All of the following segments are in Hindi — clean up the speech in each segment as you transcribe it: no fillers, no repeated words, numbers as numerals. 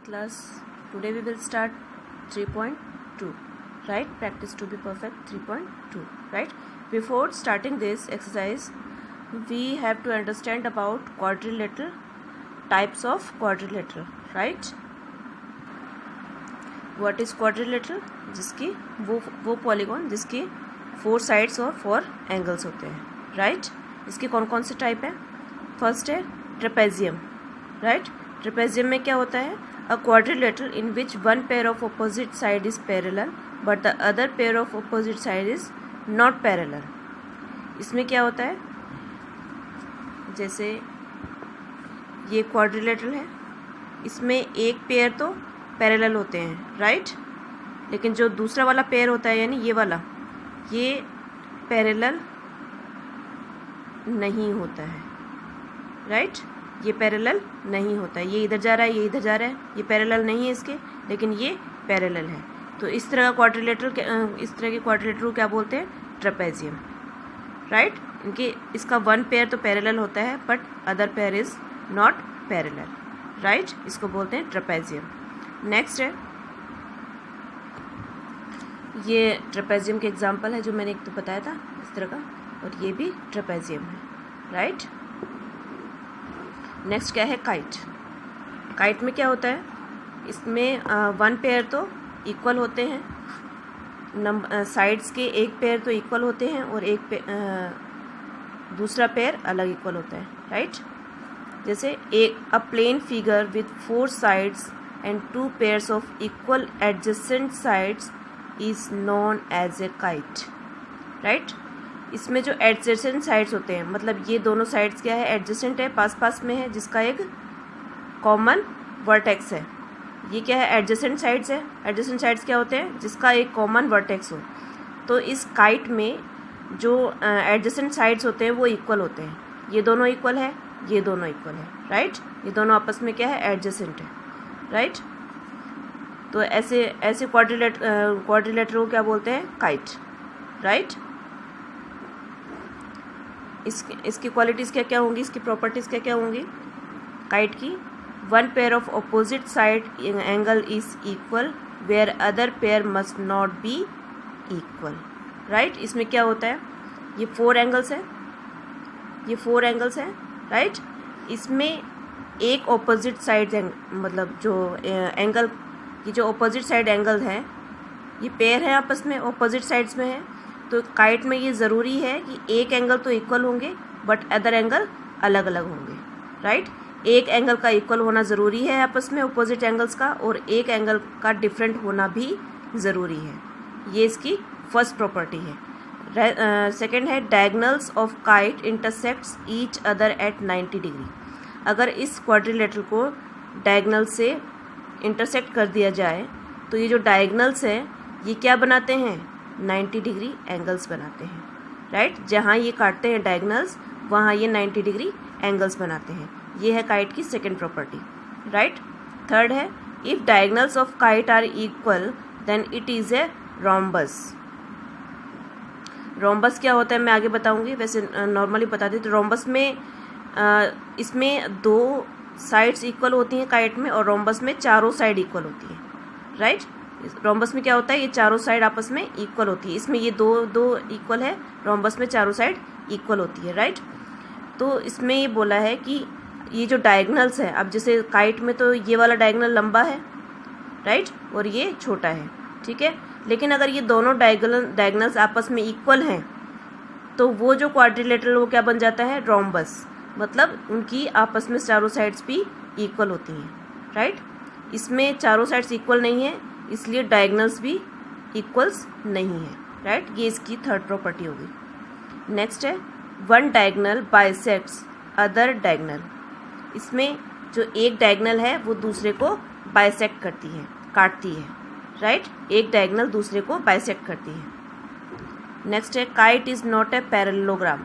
class. Today we will start 3.2, right? Practice to be perfect 3.2, right? Before starting this exercise, we have to understand about quadrilateral, types of quadrilateral, right? What is quadrilateral? जिसकी वो पॉलीगॉन जिसकी 4 साइड्स और 4 एंगल्स होते हैं, राइट? इसके कौन कौन से टाइप है? फर्स्ट है ट्रेपेजियम, राइट? ट्रेपेजियम में क्या होता है? अ quadrilateral in which one pair of opposite side is parallel but the other pair of opposite side is not parallel. इसमें क्या होता है? जैसे ये क्वाड्रिलेटरल है, इसमें एक पेयर तो पैरेलल होते हैं, राइट? लेकिन जो दूसरा वाला पेयर होता है यानी ये वाला, ये पैरेलल नहीं होता है, राइट? ये पैरेलल नहीं होता है. ये इधर जा रहा है, ये इधर जा रहा है, ये पैरेलल नहीं है इसके, लेकिन ये पैरेलल है. तो इस तरह का क्वाड्रिलेटरल, इस तरह के क्वाड्रिलेटरल को क्या बोलते हैं? Trapezium, right? इनके इसका वन पेयर तो पैरेलल होता है but other pair is not parallel, right? इसको बोलते हैं ट्रेपेजियम. नेक्स्ट है, ये ट्रेपेजियम के एग्जाम्पल है जो मैंने एक तो बताया था इस तरह का, और ये भी ट्रेपेजियम है, राइट? नेक्स्ट क्या है? काइट. काइट में क्या होता है? इसमें वन पेयर तो इक्वल होते हैं, साइड्स के एक पेयर तो इक्वल होते हैं और एक दूसरा पेयर अलग इक्वल होता है, राइट? जैसे a plane figure with 4 sides and 2 pairs of equal adjacent sides is known as a kite, right? इसमें जो एडजेसेंट साइड्स होते हैं, मतलब ये दोनों साइड्स क्या है? एडजेसेंट है, पास पास में है, जिसका एक कॉमन वर्टेक्स है. ये क्या है? एडजेसेंट साइड्स है. एडजेसेंट साइड्स क्या होते हैं? जिसका एक कॉमन वर्टेक्स हो. तो इस काइट में जो एडजेसेंट साइड्स होते हैं वो इक्वल होते हैं. ये दोनों इक्वल है, ये दोनों इक्वल है, राइट? ये दोनों आपस में क्या है? एडजेसेंट है, राइट? तो ऐसे क्वाड्रिलेटरल को क्या बोलते हैं? Kite, right? इसकी क्वालिटीज़ क्या क्या होंगी? इसकी प्रॉपर्टीज़ क्या क्या होंगी काइट की? One pair of opposite side angle is equal where other pair must not be equal, right? इसमें क्या होता है? ये 4 एंगल्स है, ये 4 एंगल्स हैं, राइट? इसमें एक ऑपोजिट साइड मतलब जो एंगल, ये जो ऑपोजिट साइड एंगल हैं, ये पेयर है आपस में, ऑपोजिट साइड्स में है. तो काइट में ये ज़रूरी है कि एक एंगल तो इक्वल होंगे बट अदर एंगल अलग अलग होंगे, राइट? एक एंगल का इक्वल होना ज़रूरी है आपस में ऑपोजिट एंगल्स का, और एक एंगल का डिफरेंट होना भी ज़रूरी है. ये इसकी फर्स्ट प्रॉपर्टी है. सेकंड है diagonals of kite intersects each other at 90 degree. अगर इस क्वाड्रिलेटरल को डायगोनल से इंटरसेक्ट कर दिया जाए तो ये जो डायगोनल्स हैं ये क्या बनाते हैं? 90 डिग्री एंगल्स बनाते हैं, राइट? जहाँ ये काटते हैं डायगोनल्स, वहाँ ये 90 डिग्री एंगल्स बनाते हैं. ये है काइट की सेकंड प्रॉपर्टी, राइट? थर्ड है if diagonals of kite are equal then it is a rhombus. Rhombus क्या होता है मैं आगे बताऊंगी, वैसे नॉर्मली बता दी. तो रोम्बस में इसमें 2 साइड्स इक्वल होती हैं काइट में, और रोम्बस में चारों साइड इक्वल होती है, राइट? रोम्बस में क्या होता है? ये चारों साइड आपस में इक्वल होती है. इसमें ये दो इक्वल है, रोम्बस में चारों साइड इक्वल होती है, राइट? तो इसमें ये बोला है कि ये जो डायगोनल्स है, अब जैसे काइट में तो ये वाला डायगोनल लंबा है, राइट? और ये छोटा है, ठीक है? लेकिन अगर ये दोनों डायगोनल्स आपस में इक्वल हैं तो वो जो क्वाड्रिलेटरल वो क्या बन जाता है? रोम्बस. मतलब उनकी आपस में चारों साइड्स भी इक्वल होती हैं, राइट? इसमें चारों साइड्स इक्वल नहीं है, इसलिए डायगोनल्स भी इक्वल्स नहीं है, राइट? ये इसकी थर्ड प्रॉपर्टी होगी. नेक्स्ट है one diagonal bisects other diagonal. इसमें जो एक डायगोनल है वो दूसरे को बाइसेक्ट करती है, काटती है, राइट? एक डायगोनल दूसरे को बाइसेक्ट करती है. नेक्स्ट है kite is not a parallelogram.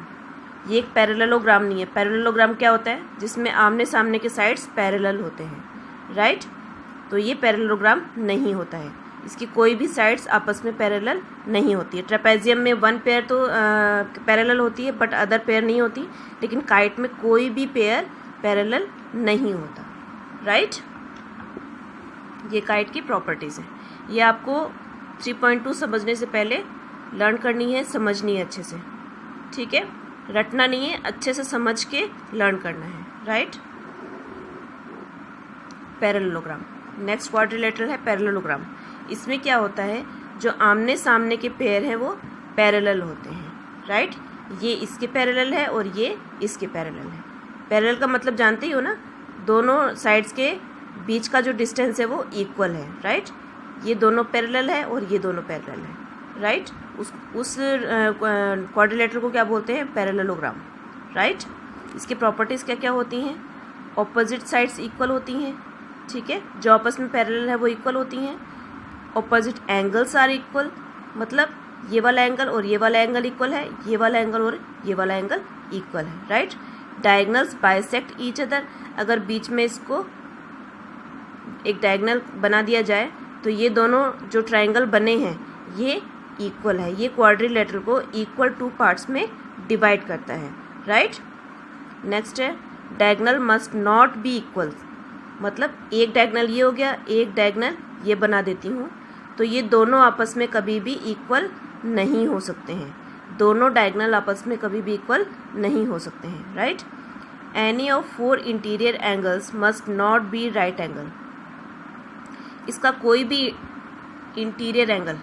ये एक पैरेललोग्राम नहीं है. पैरेललोग्राम क्या होता है? जिसमें आमने सामने के साइड्स पैरेलल होते हैं, राइट? तो ये पैरेललोग्राम नहीं होता है. इसकी कोई भी साइड्स आपस में पैरेलल नहीं होती है. ट्रेपेजियम में वन पेयर तो पैरेलल होती है बट अदर पेयर नहीं होती, लेकिन काइट में कोई भी पेयर पैरेलल नहीं होता, राइट? ये काइट की प्रॉपर्टीज़ हैं। ये आपको 3.2 समझने से पहले लर्न करनी है, समझनी है अच्छे से, ठीक है, रटना नहीं है, अच्छे से समझ के लर्न करना है, राइट। पैरेललोग्राम, नेक्स्ट क्वाड्रिलेटरल है पैरेललोग्राम। इसमें क्या होता है, जो आमने सामने के पेयर हैं वो पैरेलल होते हैं, राइट। ये इसके पैरेलल है और ये इसके पैरेलल है। पैरेलल का मतलब जानते ही हो ना, दोनों साइड्स के बीच का जो डिस्टेंस है वो इक्वल है, राइट। ये दोनों पैरेलल है और ये दोनों पैरेलल है, राइट। उस क्वाड्रिलेटरल को क्या बोलते हैं, पैरेललोग्राम, राइट। इसकी प्रॉपर्टीज़ क्या क्या होती हैं, ऑपोजिट साइड्स इक्वल होती हैं, ठीक है, जो आपस में पैरेलल है वो इक्वल होती हैं। ऑपोजिट एंगल्स आर इक्वल, मतलब ये वाला एंगल और ये वाला एंगल इक्वल है, ये वाला एंगल और ये वाला एंगल इक्वल है, right. Diagonals bisect each other, अगर बीच में इसको एक डायगनल बना दिया जाए तो ये दोनों जो ट्रायंगल बने हैं ये इक्वल है। ये क्वाड्रिलेटरल को इक्वल 2 पार्ट्स में डिवाइड करता है, राइट। नेक्स्ट है diagonal must not be equal, मतलब एक डायगनल ये हो गया, एक डायगनल ये बना देती हूँ, तो ये दोनों आपस में कभी भी इक्वल नहीं हो सकते हैं। दोनों डायगनल आपस में कभी भी इक्वल नहीं हो सकते हैं, right. Any of 4 interior angles must not B right angle, इसका कोई भी इंटीरियर एंगल,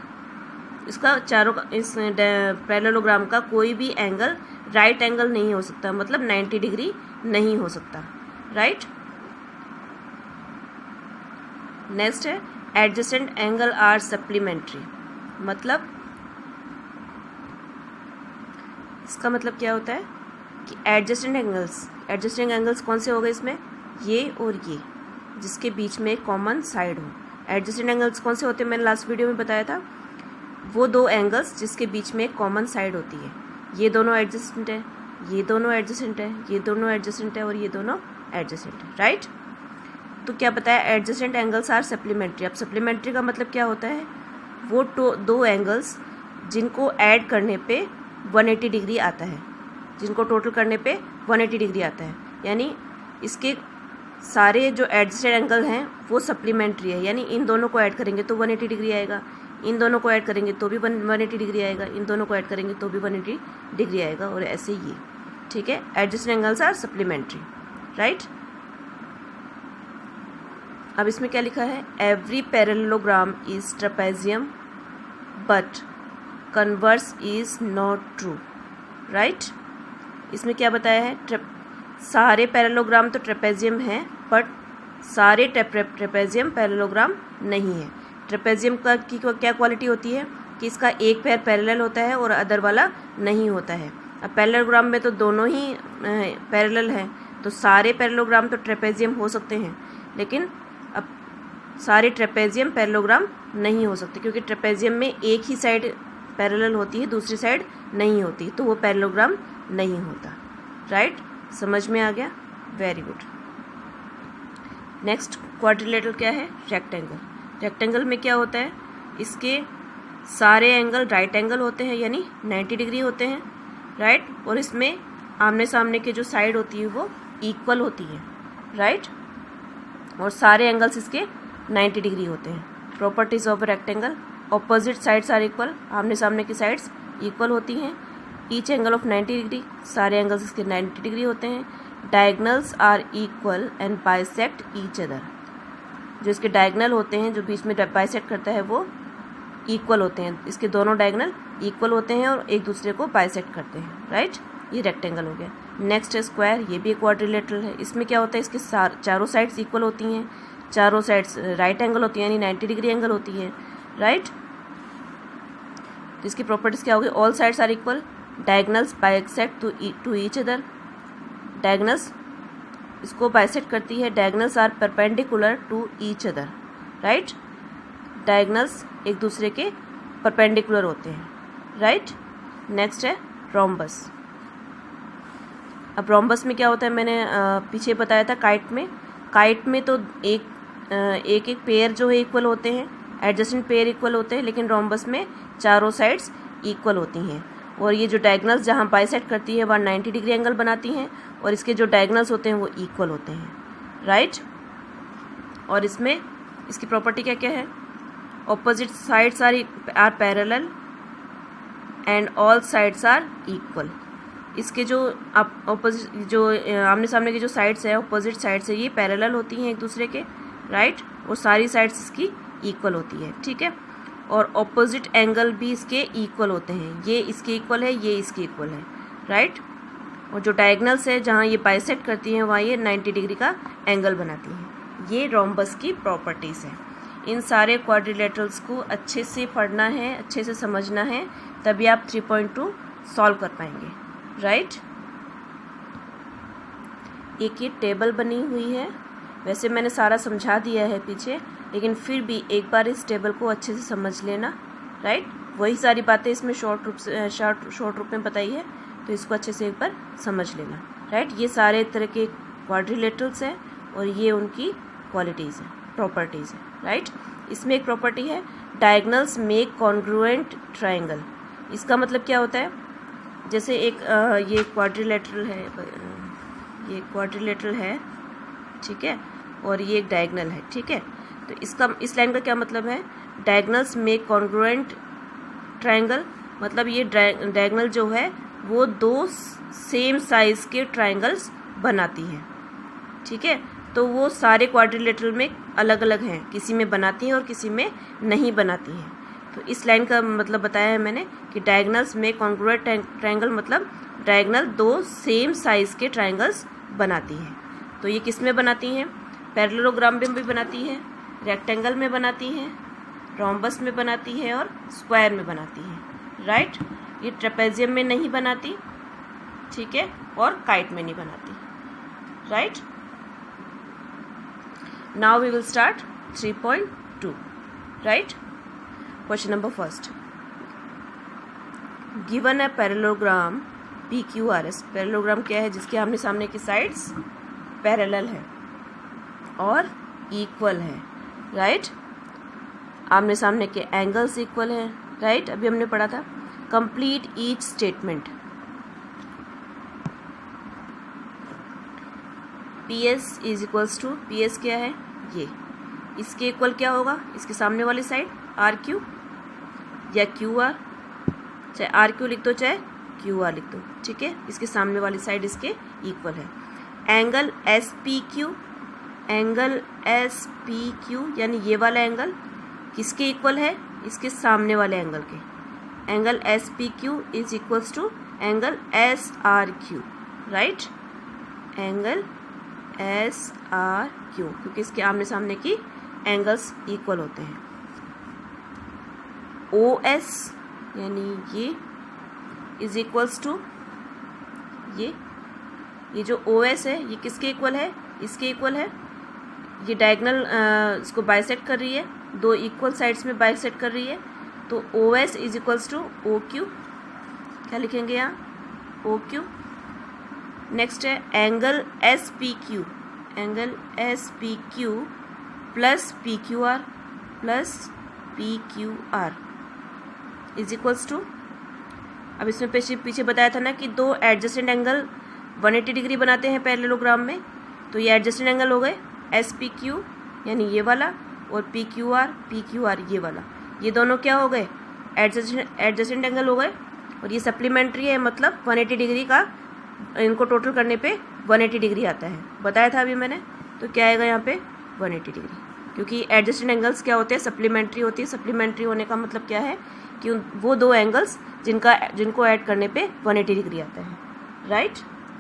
इसका चारों का, इस पैरेललोग्राम का कोई भी एंगल राइट एंगल नहीं हो सकता, मतलब 90 डिग्री नहीं हो सकता, राइट। नेक्स्ट है एडजेसेंट एंगल आर सप्लीमेंट्री, मतलब इसका मतलब क्या होता है कि एडजेसेंट एंगल्स कौन से हो गए इसमें, ये और ये, जिसके बीच में एक कॉमन साइड हो। एडजेसेंट एंगल्स कौन से होते हैं, मैंने लास्ट वीडियो में बताया था, वो 2 एंगल्स जिसके बीच में एक कॉमन साइड होती है। ये दोनों एडजेसेंट है, ये दोनों एडजेसेंट है, ये दोनों एडजेसेंट है और ये दोनों एडजेसेंट है, राइट। तो क्या बताया, एडजेसेंट एंगल्स आर सप्लीमेंट्री। अब सप्लीमेंट्री का मतलब क्या होता है, वो 2 एंगल्स जिनको ऐड करने पे 180 डिग्री आता है, जिनको टोटल करने पे 180 डिग्री आता है, यानी इसके सारे जो एडजेसेंट एंगल हैं वो सप्लीमेंट्री है, यानी इन दोनों को ऐड करेंगे तो 180 डिग्री आएगा, इन दोनों को ऐड करेंगे तो भी 180 डिग्री आएगा, इन दोनों को ऐड करेंगे तो भी 180 डिग्री आएगा, और ऐसे ये, ठीक है। Adjacent angles are supplementary, right. अब इसमें क्या लिखा है, every parallelogram is trapezium but converse is not true, right. इसमें क्या बताया है, सारे पैरेललोग्राम तो ट्रेपेजियम हैं बट सारे ट्रेपेजियम पैरेललोग्राम नहीं है। ट्रेपेजियम का की क्या क्वालिटी होती है कि इसका एक पैर पैरेलल होता है और अदर वाला नहीं होता है। अब पैरेललोग्राम में तो दोनों ही पैरेलल हैं, तो सारे पैरेललोग्राम तो ट्रेपेजियम हो सकते हैं, लेकिन अब सारे ट्रेपेजियम पैरेललोग्राम नहीं हो सकते, क्योंकि ट्रेपेजियम में एक ही साइड पैरेलल होती है, दूसरी साइड नहीं होती, तो वो पैरेललोग्राम नहीं होता, राइट। समझ में आ गया, वेरी गुड। नेक्स्ट क्वाड्रिलेटरल क्या है, रेक्टेंगल। रेक्टेंगल में क्या होता है, इसके सारे एंगल राइट एंगल होते हैं, यानी 90 डिग्री होते हैं, राइट, और इसमें आमने सामने की जो साइड होती है वो इक्वल होती है, राइट, और सारे एंगल्स इसके 90 डिग्री होते हैं। Properties of rectangle, opposite sides are equal, आमने सामने की साइड्स इक्वल होती हैं। ईच एंगल ऑफ 90 डिग्री, सारे एंगल्स इसके 90 डिग्री होते हैं। Diagonals are equal and bisect each other, जो इसके डायगनल होते हैं, जो बीच में बाइसेक्ट करता है, वो इक्वल होते हैं, इसके दोनों डायगनल इक्वल होते हैं और एक दूसरे को बाइसेक्ट करते हैं, राइट। ये रेक्टेंगल हो गया। नेक्स्ट है स्क्वायर, ये भी एक क्वाड्रिलेटरल है। इसमें क्या होता है, इसके चारों साइड्स इक्वल होती हैं, चारों साइड्स राइट एंगल होती हैं, यानी 90 डिग्री एंगल होती है, राइट। तो इसकी प्रॉपर्टीज क्या होगी, all sides are equal, diagonals bisect to each other, diagonals इसको बाइसेक्ट करती है, diagonals are perpendicular to each other, right, diagonals एक दूसरे के परपेंडिकुलर होते हैं, राइट। नेक्स्ट है रोम्बस। अब रोम्बस में क्या होता है, मैंने पीछे बताया था काइट में तो एक पेयर जो है इक्वल होते हैं, एडजेसेंट पेयर इक्वल होते हैं, लेकिन रोम्बस में चारों साइड्स इक्वल होती हैं, और ये जो डायगनल्स जहाँ बाइसेक्ट करती है वहाँ 90 डिग्री एंगल बनाती हैं, और इसके जो डायगनल्स होते हैं वो इक्वल होते हैं, राइट। और इसमें इसकी प्रॉपर्टी क्या क्या है? Opposite sides are parallel and all sides are equal. इसके जो ऑपोजिट जो आमने सामने की जो साइड्स है, ऑपोजिट साइड्स है, ये पैरेलल होती हैं एक दूसरे के, राइट, और सारी साइड्स इसकी इक्वल होती है, ठीक है। और ऑपोजिट एंगल भी इसके इक्वल होते हैं, ये इसके इक्वल है, ये इसके इक्वल है, राइट। और जो डायगनल्स है जहाँ ये बाइसेक्ट करती हैं वहाँ ये 90 डिग्री का एंगल बनाती हैं। ये रोम्बस की प्रॉपर्टीज़ हैं। इन सारे क्वाड्रिलेटरल्स को अच्छे से पढ़ना है, अच्छे से समझना है, तभी आप 3.2 सॉल्व कर पाएंगे, राइट। एक ये टेबल बनी हुई है, वैसे मैंने सारा समझा दिया है पीछे, लेकिन फिर भी एक बार इस टेबल को अच्छे से समझ लेना, राइट। वही सारी बातें इसमें शॉर्ट रूप में बताई है, तो इसको अच्छे से एक बार समझ लेना, राइट। ये सारे तरह के क्वाड्रिलेटरल्स हैं और ये उनकी क्वालिटीज़ हैं, प्रॉपर्टीज़ हैं, राइट। इसमें एक प्रॉपर्टी है डायगनल्स मेक कॉन्ग्रुएंट ट्रायंगल। इसका मतलब क्या होता है? जैसे एक ये क्वाड्रिलेटरल है, ठीक है, और ये एक डायगनल है, ठीक है। तो इस लाइन का क्या मतलब है? डायगनल्स मेक कॉन्ग्रुएंट ट्रायंगल, मतलब ये डायगनल जो है वो दो सेम साइज के ट्रायंगल्स बनाती हैं, ठीक है। तो वो सारे क्वाड्रिलेटरल में अलग अलग हैं, किसी में बनाती हैं और किसी में नहीं बनाती हैं। तो इस लाइन का मतलब बताया है मैंने कि डायगनल्स में कॉन्ग्रुएंट ट्रायंगल मतलब डायगनल दो सेम साइज के ट्रायंगल्स बनाती हैं। तो ये किस में बनाती हैं? पैरेललोग्राम में भी बनाती है, रेक्टेंगल में बनाती हैं, रोम्बस में बनाती है और स्क्वायर में बनाती हैं, राइट। ये ट्रेपेजियम में नहीं बनाती, ठीक है, और काइट में नहीं बनाती, right. Now we will start 3.2, right. Question number first, given a parallelogram PQRS। Parallelogram क्या है? जिसके आमने सामने की साइड्स पैरेलल है और इक्वल है, राइट। आमने सामने के एंगल्स इक्वल हैं, राइट, अभी हमने पढ़ा था। Complete each statement. PS is equals to, PS क्या है? ये इसके इक्वल क्या होगा? इसके सामने वाली साइड RQ या QR, चाहे RQ लिख दो चाहे QR लिख दो, ठीक है। इसके सामने वाली साइड इसके इक्वल है। एंगल SPQ, एंगल SPQ यानी ये वाला एंगल किसके इक्वल है? इसके सामने वाले एंगल के। Angle SPQ is equals to angle SRQ, right. Angle SRQ, क्योंकि इसके आमने सामने की एंगल्स इक्वल होते हैं। OS यानी ये इज इक्वल्स टू ये जो OS है ये किसके इक्वल है? इसके इक्वल है। ये डायगनल इसको बाइसेक्ट कर रही है, दो इक्वल साइड्स में बाइसेक्ट कर रही है, तो OS is equals to OQ। क्या लिखेंगे यहाँ? OQ। नेक्स्ट है angle SPQ, angle SPQ plus PQR is equals to, अब इसमें पीछे बताया था ना कि दो एडजेसेंट एंगल 180 डिग्री बनाते हैं पैरेललोग्राम में, तो ये एडजेसेंट एंगल हो गए SPQ यानी ये वाला, और PQR ये वाला, ये दोनों क्या हो गए? एडजेसेंट एंगल हो गए। और ये सप्लीमेंट्री है, मतलब 180 डिग्री का, इनको टोटल करने पे 180 डिग्री आता है, बताया था अभी मैंने। तो क्या आएगा यहाँ पे? 180 डिग्री, क्योंकि एडजेसेंट एंगल्स क्या होते हैं? सप्लीमेंट्री होती है। सप्लीमेंट्री होने का मतलब क्या है कि वो दो एंगल्स जिनको ऐड करने पे 180 डिग्री आता है, राइट।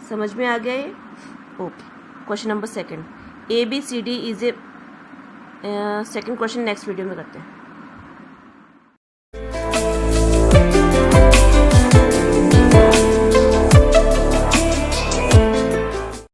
समझ में आ गया ये? Okay. Question number second, ABCD is a, second question next video में करते हैं।